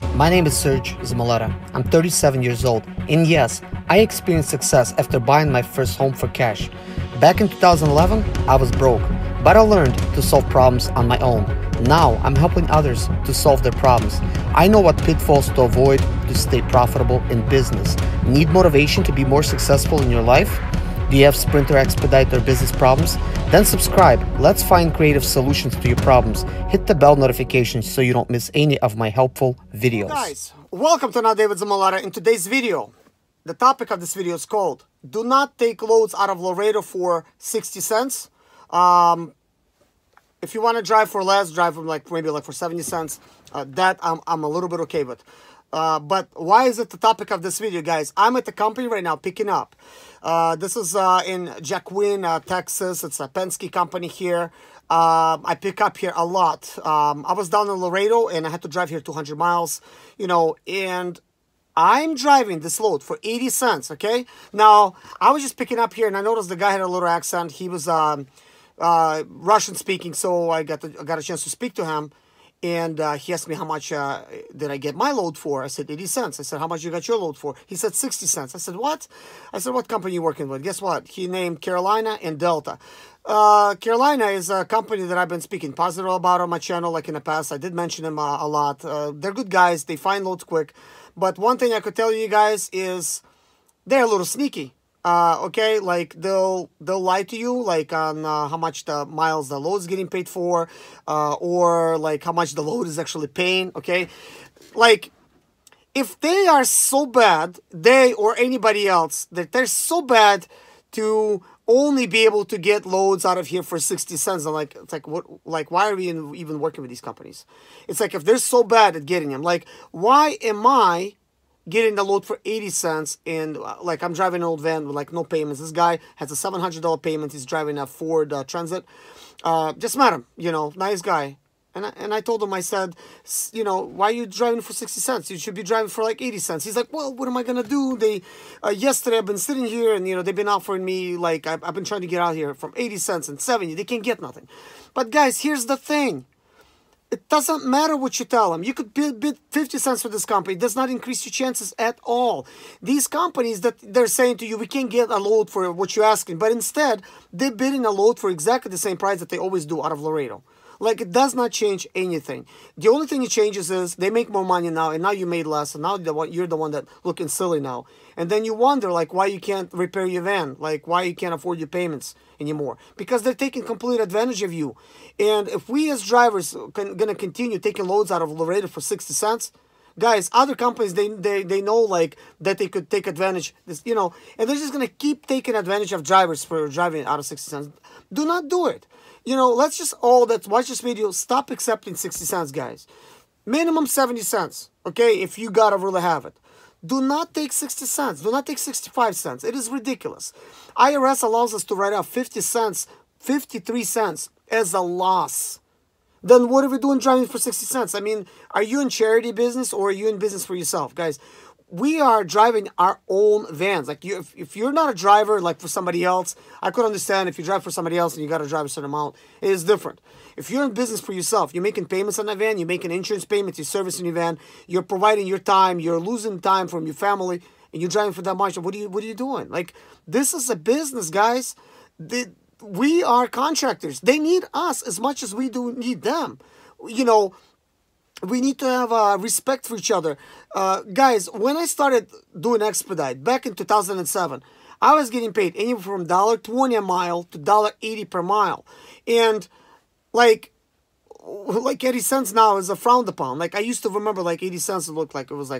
My name is Serge Zimaleta. I'm 37 years old, and yes, I experienced success after buying my first home for cash. Back in 2011, I was broke, but I learned to solve problems on my own. Now, I'm helping others to solve their problems. I know what pitfalls to avoid to stay profitable in business. Need motivation to be more successful in your life? Do you have Sprinter, Expedite, or business problems? Then subscribe. Let's find creative solutions to your problems. Hit the bell notification so you don't miss any of my helpful videos. Guys, welcome to another David Zimaleta. In today's video, the topic of this video is called "Do not take loads out of Laredo for 60 cents." If you want to drive for less, drive for maybe for 70 cents. That I'm a little bit okay with. But why is it the topic of this video, guys? I'm at the company right now picking up. This is in Jacqueline, Texas. It's a Penske company here. I pick up here a lot. I was down in Laredo and I had to drive here 200 miles, and I'm driving this load for 80 cents, okay? Now, I was just picking up here and I noticed the guy had a little accent. He was Russian speaking, so I got a chance to speak to him. And he asked me how much did I get my load for. I said 80 cents. I said, how much you got your load for? He said 60 cents. I said, what? I said, what company you working with? Guess what? He named Carolina and Delta. Carolina is a company that I've been speaking positive about on my channel like in the past. I did mention them a lot. They're good guys. They find loads quick. But one thing I could tell you guys is they're a little sneaky. Okay, like they'll lie to you like on how much the miles the load is getting paid for, or like how much the load is actually paying. Okay, like if they are so bad, they or anybody else, that they're so bad to only be able to get loads out of here for 60 cents. I'm like, it's like, what, like, why are we even working with these companies? It's like, if they're so bad at getting them, like, why am I getting the load for 80 cents and like I'm driving an old van with like no payments? This guy has a $700 payment. He's driving a Ford Transit. Just met him, nice guy. And I told him, I said, why are you driving for 60 cents? You should be driving for like 80 cents. He's like, well, what am I going to do? They, yesterday I've been sitting here and, they've been offering me, like, I've been trying to get out here from 80 cents and 70. They can't get nothing. But guys, here's the thing. It doesn't matter what you tell them. You could bid 50 cents for this company. It does not increase your chances at all. These companies that they're saying to you, we can't get a load for what you're asking. But instead, they're bidding a load for exactly the same price that they always do out of Laredo. Like, it does not change anything. The only thing it changes is they make more money now, and now you made less, and now you're the one that looking silly now. And then you wonder, like, why you can't repair your van, like, why you can't afford your payments anymore. Because they're taking complete advantage of you. And if we as drivers gonna continue taking loads out of Laredo for 60 cents, guys, other companies, they know, like, that they could take advantage, and they're just gonna keep taking advantage of drivers for driving out of 60 cents. Do not do it. Let's just all that watch this video stop accepting 60 cents, guys. Minimum 70 cents, okay, if you gotta really have it. Do not take 60 cents. Do not take 65 cents. It is ridiculous. IRS allows us to write out 50 cents, 53 cents as a loss. Then what are we doing driving for 60 cents? I mean, are you in charity business or are you in business for yourself? Guys, we are driving our own vans. Like, if you're not a driver, like for somebody else, I could understand if you drive for somebody else and you got to drive a certain amount. It is different. If you're in business for yourself, you're making payments on that van, you're making insurance payments, you're servicing your van, you're providing your time, you're losing time from your family, and you're driving for that much. What are you doing? Like, this is a business, guys. We are contractors. They need us as much as we do need them. We need to have respect for each other. Guys, when I started doing Expedite back in 2007, I was getting paid anywhere from $1.20 a mile to $1.80 per mile. And like 80 cents now is a frowned upon. Like, I used to remember like 80 cents looked like it was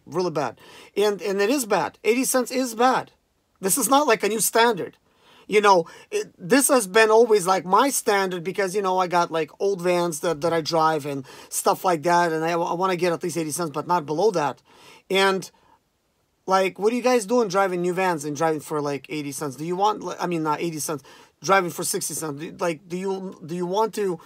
really bad. And it is bad. 80 cents is bad. This is not like a new standard. This has been always like my standard because, I got like old vans that I drive and stuff like that. And I want to get at least 80 cents, but not below that. And like, what are you guys doing driving new vans and driving for like 80 cents? Do you want, not 80 cents, driving for 60 cents? Like, do you want to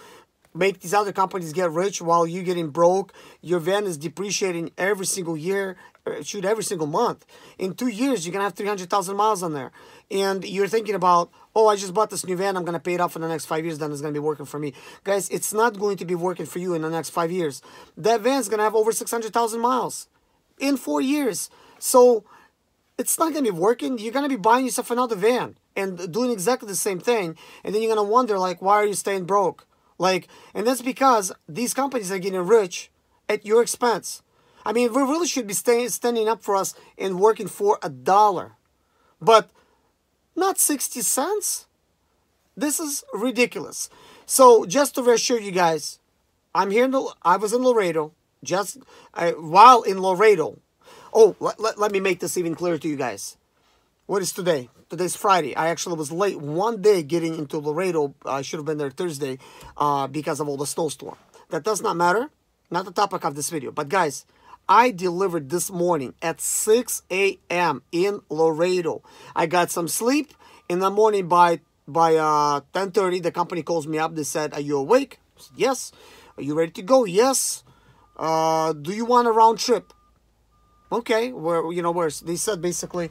make these other companies get rich while you're getting broke. Your van is depreciating every single year, shoot, every single month. In 2 years, you're going to have 300,000 miles on there. And you're thinking about, oh, I just bought this new van, I'm going to pay it off for the next 5 years, then it's going to be working for me. Guys, it's not going to be working for you in the next 5 years. That van's going to have over 600,000 miles in 4 years. So it's not going to be working. You're going to be buying yourself another van and doing exactly the same thing. And then you're going to wonder, like, why are you staying broke? Like, and that's because these companies are getting rich at your expense. I mean, we really should be standing up for us and working for $1, but not 60 cents. This is ridiculous. So just to reassure you guys, I'm here. I was in Laredo. While in Laredo. Oh, let me make this even clearer to you guys. What is today? Today's Friday. I actually was late one day getting into Laredo. I should have been there Thursday because of all the snowstorm. That does not matter. Not the topic of this video. But guys, I delivered this morning at 6 a.m. in Laredo. I got some sleep. In the morning by 10:30, the company calls me up. They said, "Are you awake?" I said, "Yes." "Are you ready to go?" "Yes." "Do you want a round trip?" "Okay." Where's they said basically,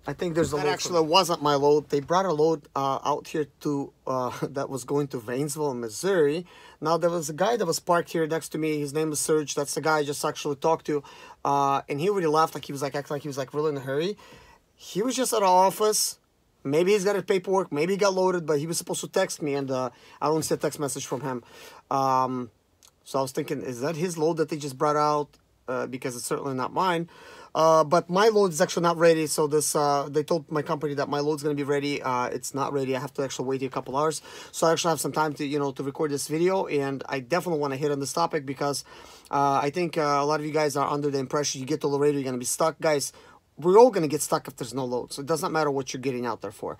I think there's a load. That actually wasn't my load. They brought a load out here to that was going to Waynesville, Missouri. Now there was a guy that was parked here next to me. His name is Serge. That's the guy I just actually talked to, and he already left. Like he was like acting like he was like really in a hurry. He was just at our office. Maybe he's got his paperwork. Maybe he got loaded, but he was supposed to text me, and I don't see a text message from him. So I was thinking, is that his load that they just brought out? Because it's certainly not mine. But my load is actually not ready. So this, they told my company that my load's going to be ready. It's not ready. I have to actually wait a couple hours. So I actually have some time to, to record this video. And I definitely want to hit on this topic because I think a lot of you guys are under the impression you get to Laredo, you're going to be stuck. Guys, we're all going to get stuck if there's no load. So it doesn't matter what you're getting out there for.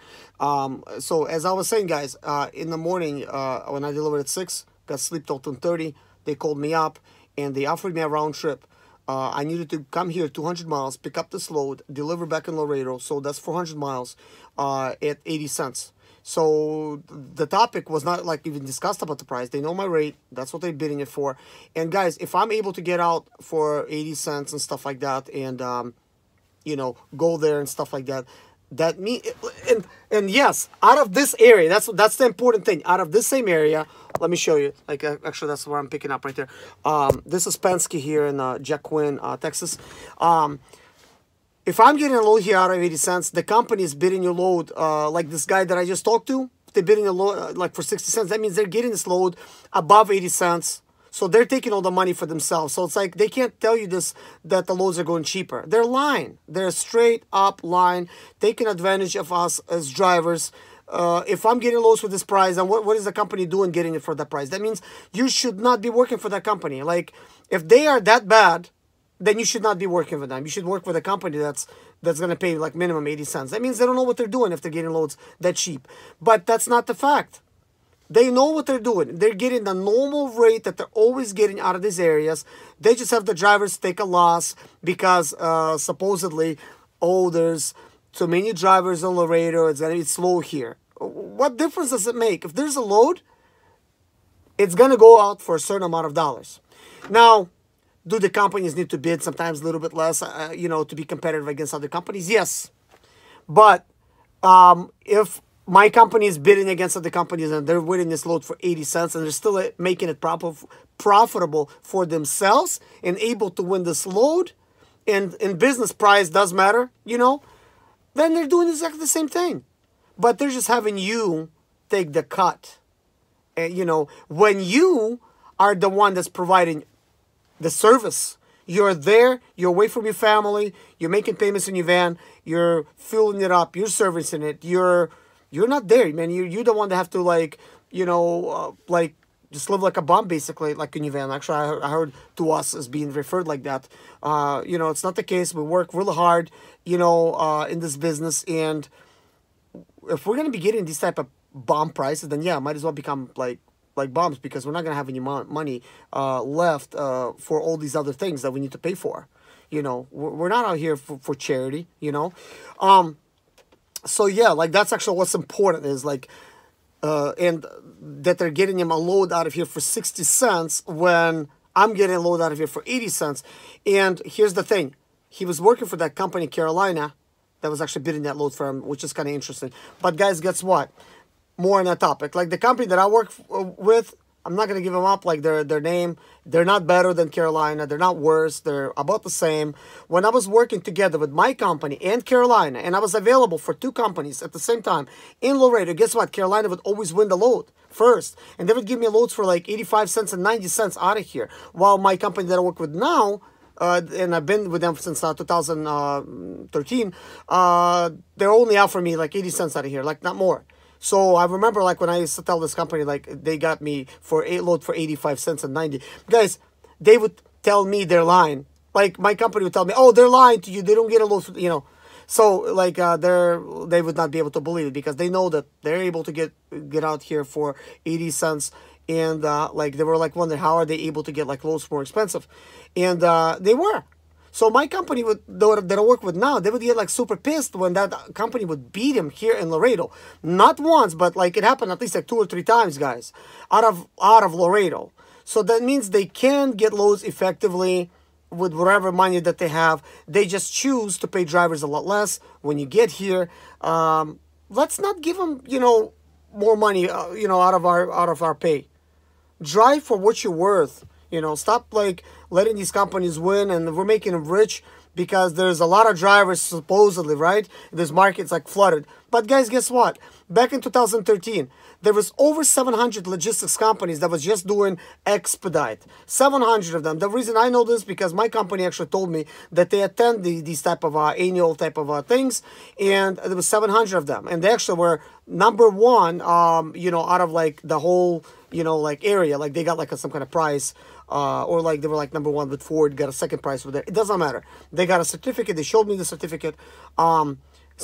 So as I was saying, guys, in the morning, when I delivered at 6, got sleep till 10:30, they called me up and they offered me a round trip. I needed to come here 200 miles, pick up this load, deliver back in Laredo. So that's 400 miles at 80 cents. So the topic was not like even discussed about the price. They know my rate. That's what they're bidding it for. And guys, if I'm able to get out for 80 cents and stuff like that and, go there and stuff like that, that me and yes, out of this area, that's the important thing. Out of this same area, let me show you. Like actually, that's where I'm picking up right there. This is Penske here in Jacquin, Texas. If I'm getting a load here out of 80 cents, the company is bidding your load like this guy that I just talked to. They're bidding a load like for 60 cents. That means they're getting this load above 80 cents. So they're taking all the money for themselves. So it's like they can't tell you this, that the loads are going cheaper. They're lying. They're straight up lying, taking advantage of us as drivers. If I'm getting loads for this price, then what is the company doing getting it for that price? That means you should not be working for that company. Like, if they are that bad, then you should not be working for them. You should work for the company that's going to pay like minimum 80 cents. That means they don't know what they're doing if they're getting loads that cheap. But that's not the fact. They know what they're doing. They're getting the normal rate that they're always getting out of these areas. They just have the drivers take a loss because supposedly, there's too many drivers in Laredo. It's going to be slow here. What difference does it make? If there's a load, it's going to go out for a certain amount of dollars. Now, do the companies need to bid sometimes a little bit less, to be competitive against other companies? Yes. But if my company is bidding against other companies and they're winning this load for 80 cents and they're still making it profitable for themselves and able to win this load, and business price does matter, then they're doing exactly the same thing. But they're just having you take the cut. And, when you are the one that's providing the service, you're there, you're away from your family, you're making payments in your van, you're fueling it up, you're servicing it, you're not there, man. You're the one that have to just live like a bum, basically, like in your van. Actually, I heard to us as being referred like that. It's not the case. We work really hard, in this business. And if we're going to be getting these type of bomb prices, then yeah, might as well become like bombs, because we're not going to have any money left for all these other things that we need to pay for. We're not out here for charity, So yeah, like that's actually what's important is like and that they're getting him a load out of here for 60 cents when I'm getting a load out of here for 80 cents. And here's the thing. He was working for that company in Carolina that was actually bidding that load for him, which is kind of interesting. But guys, guess what? More on that topic. Like the company that I work with, I'm not going to give them up like their name. They're not better than Carolina. They're not worse. They're about the same. When I was working together with my company and Carolina, and I was available for two companies at the same time in Laredo, guess what? Carolina would always win the load first. And they would give me loads for like 85 cents and 90 cents out of here. While my company that I work with now, and I've been with them since 2013, they're only offering me like 80 cents out of here, like not more. So I remember like when I used to tell this company, like they got me for a load for 85 cents and 90. Guys, they would tell me they're lying. Like my company would tell me, oh, they're lying to you. They don't get a load, for, you know. So like they would not be able to believe it because they know that they're able to get out here for 80 cents. And like they were like wondering how are they able to get like loads more expensive. And they were. So my company that I work with now, they would get like super pissed when that company would beat him here in Laredo. Not once, but like it happened at least like 2 or 3 times, guys, out of Laredo. So that means they can get loads effectively with whatever money that they have. They just choose to pay drivers a lot less when you get here. Let's not give them, you know, more money, you know, out of our pay. Drive for what you're worth. You know, stop like letting these companies win, and we're making them rich because there's a lot of drivers supposedly, right? This market's like flooded. But guys, guess what? Back in 2013, there was over 700 logistics companies that was just doing Expedite. 700 of them. The reason I know this because my company actually told me that they attend these type of annual type of things, and there was 700 of them, and they actually were number one, you know, out of like the whole, you know, like area. Like they got like some kind of prize. Or like they were like number one with Ford, got a second prize with it. It doesn't matter. They got a certificate. They showed me the certificate. So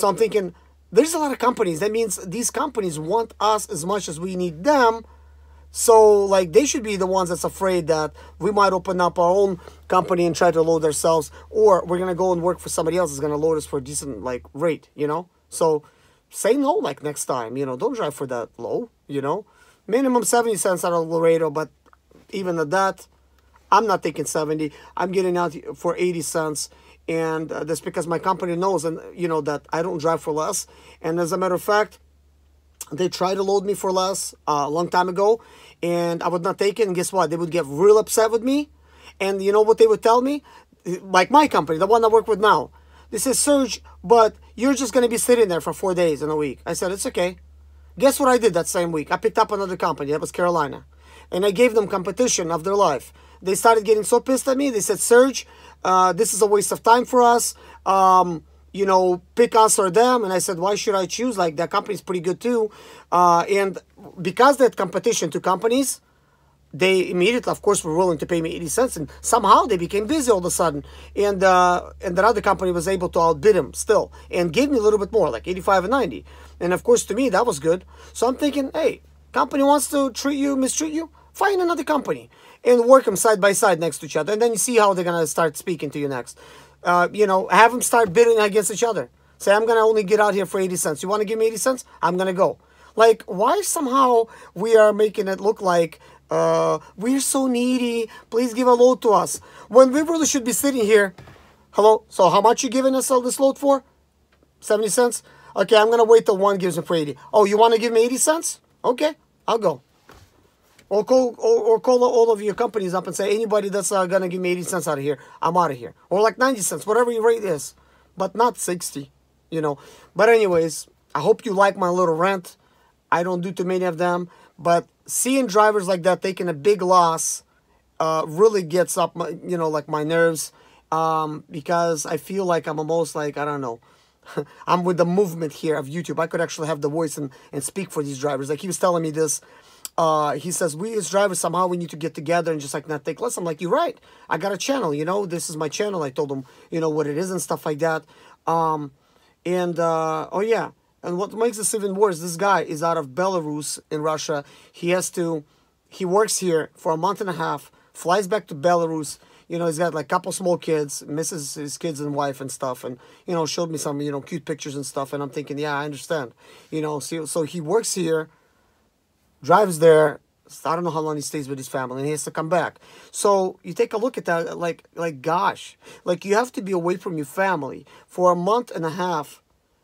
I'm thinking, there's a lot of companies. That means these companies want us as much as we need them. So like they should be the ones that's afraid that we might open up our own company and try to load ourselves, or we're gonna go and work for somebody else that's gonna load us for a decent like rate, you know. So say no like next time, you know. Don't drive for that low, you know. Minimum 70 cents out of Laredo, but even at that, I'm not taking 70. I'm getting out for 80 cents. And that's because my company knows, and you know, that I don't drive for less. And as a matter of fact, they tried to load me for less a long time ago. And I would not take it. And guess what? They would get real upset with me. And you know what they would tell me? Like my company, the one I work with now. They said, Serge, but you're just going to be sitting there for 4 days in a week. I said, it's okay. Guess what I did that same week? I picked up another company. That was Carolina. And I gave them competition of their life. They started getting so pissed at me. They said, Serge, this is a waste of time for us. You know, pick us or them. And I said, why should I choose? Like, that company's pretty good too. And because that competition to companies, they immediately, of course, were willing to pay me 80 cents. And somehow they became busy all of a sudden. And that other company was able to outbid them still. And gave me a little bit more, like 85 and 90. And of course, to me, that was good. So I'm thinking, hey, company wants to mistreat you? Find another company and work them side by side next to each other. And then you see how they're going to start speaking to you next. You know, have them start bidding against each other. Say, I'm going to only get out here for 80 cents. You want to give me 80 cents? I'm going to go. Like, why somehow we are making it look like we're so needy. Please give a load to us. When we really should be sitting here. Hello? So how much you giving us all this load for? 70 cents? Okay, I'm going to wait till one gives me for 80. Oh, you want to give me 80 cents? Okay, I'll go. Or call all of your companies up and say, anybody that's going to give me 80 cents out of here, I'm out of here. Or like 90 cents, whatever your rate is. But not 60, you know. But anyways, I hope you like my little rant. I don't do too many of them. But seeing drivers like that taking a big loss really gets up, my, you know, like my nerves. Because I feel like I'm almost like, I don't know. I'm with the movement here of YouTube. I could actually have the voice and speak for these drivers. Like he was telling me this. He says, we as drivers, somehow we need to get together and just like not take less. I'm like, you're right. I got a channel, you know, this is my channel. I told him, you know, what it is and stuff like that. Oh yeah. And what makes this even worse, this guy is out of Belarus in Russia. He works here for a month and a half, flies back to Belarus. You know, he's got like a couple small kids, misses his kids and wife and stuff. And, you know, showed me some, you know, cute pictures and stuff. And I'm thinking, yeah, I understand. You know, so he works here drives there. I don't know how long he stays with his family, and he has to come back. So you take a look at that, like gosh, like you have to be away from your family for a month and a half,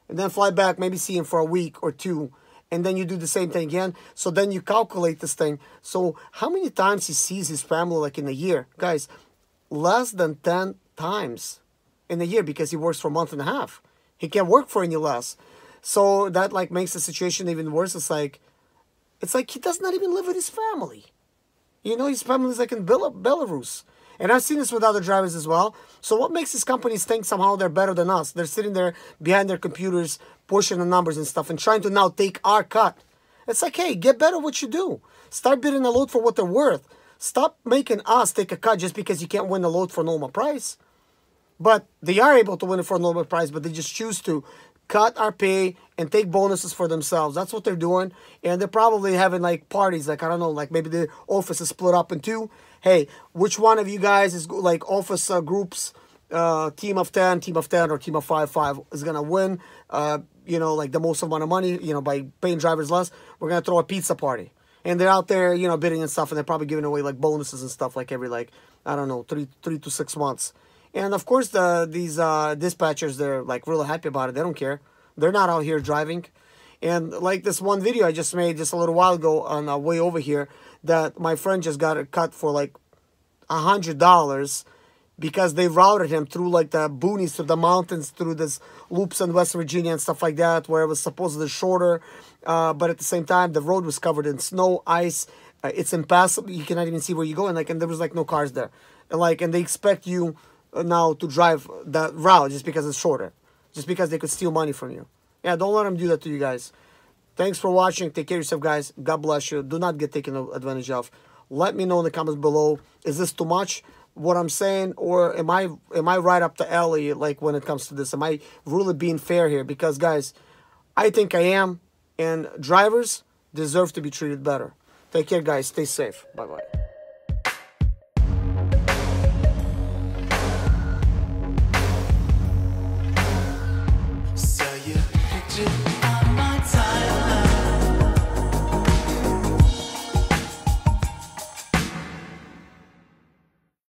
and then fly back, maybe see him for a week or two, and then you do the same thing again. So then you calculate this thing. So how many times he sees his family, like in a year, guys? Less than 10 times in a year, because he works for a month and a half. He can't work for any less. So that like makes the situation even worse. It's like he does not even live with his family. You know, his family is like in Belarus. And I've seen this with other drivers as well. So what makes these companies think somehow they're better than us? They're sitting there behind their computers, pushing the numbers and stuff, and trying to now take our cut. It's like, hey, get better at what you do. Start bidding a load for what they're worth. Stop making us take a cut just because you can't win the load for normal price. But they are able to win it for a normal price, but they just choose to cut our pay and take bonuses for themselves. That's what they're doing. And they're probably having like parties, like, I don't know, like maybe the office is split up in two. Hey, which one of you guys is like office groups, team of 10, or team of 5 is going to win, you know, like the most amount of money, you know, by paying drivers less. We're going to throw a pizza party. And they're out there, you know, bidding and stuff, and they're probably giving away like bonuses and stuff like every, like, I don't know, three to 6 months. And of course, these dispatchers, they're like really happy about it. They don't care. They're not out here driving. And like this one video I just made just a little while ago on our way over here, that my friend just got it cut for like $100 because they routed him through like the boonies, through the mountains, through this loops in West Virginia and stuff like that, where it was supposedly shorter. But at the same time, the road was covered in snow, ice. It's impassable. You cannot even see where you're going. Like, and there was like no cars there. And they expect you now to drive that route just because it's shorter, just because they could steal money from you. Yeah, don't let them do that to you guys. Thanks for watching. Take care of yourself, guys. God bless you. Do not get taken advantage of. Let me know in the comments below. Is this too much, what I'm saying, or am I right up the alley, like when it comes to this? Am I really being fair here? Because guys, I think I am, and drivers deserve to be treated better. Take care, guys. Stay safe. Bye-bye.